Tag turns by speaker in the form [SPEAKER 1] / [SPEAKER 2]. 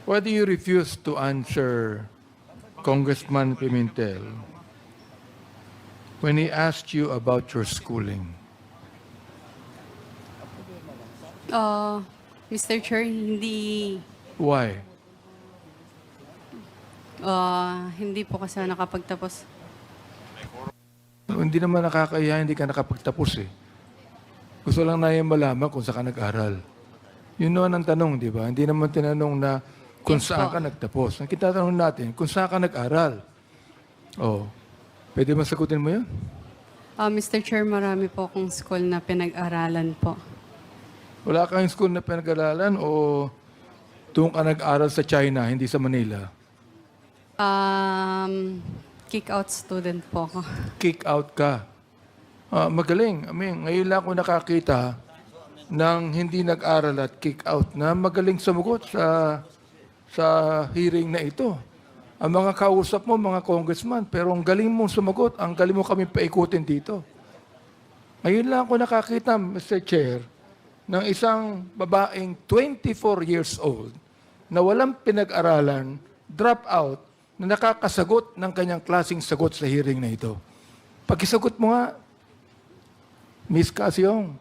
[SPEAKER 1] Why do you refuse to answer Congressman Pimentel when he asked you about your schooling?
[SPEAKER 2] Mr. Chair, hindi
[SPEAKER 1] Why?
[SPEAKER 2] hindi po kasi ako nakapagtapos.
[SPEAKER 1] Hindi naman nakakaya, hindi ka nakapagtapos eh. Gusto lang na malaman kung saan ka nag-aral. Yun naman ang tanong, di ba? Hindi naman tinanong na kung
[SPEAKER 2] Yes
[SPEAKER 1] saan
[SPEAKER 2] po.
[SPEAKER 1] ka nagtapos. Ang kitatanong natin, kung saan ka nag-aral. Oh, pwede ba sagutin mo yun?
[SPEAKER 2] Mr. Chair, marami po akong school na pinag-aralan po.
[SPEAKER 1] Wala kang school na pinag-aralan o doon ka nag-aral sa China, hindi sa Manila?
[SPEAKER 2] Kick-out student po ako.
[SPEAKER 1] Kick out ka. Magaling. I mean, ngayon lang ako nakakita ng hindi nag-aral at kick out na magaling sumugot sa hearing na ito. Ang mga kausap mo, mga congressman, pero ang galing mong sumagot, ang galing mo kami paikutin dito. Ngayon lang ako nakakita, Mr. Chair, ng isang babaeng 24 years old na walang pinag-aralan, drop out, na nakakasagot ng kanyang klaseng sagot sa hearing na ito. Pakisagot mo nga, Miss Casyong.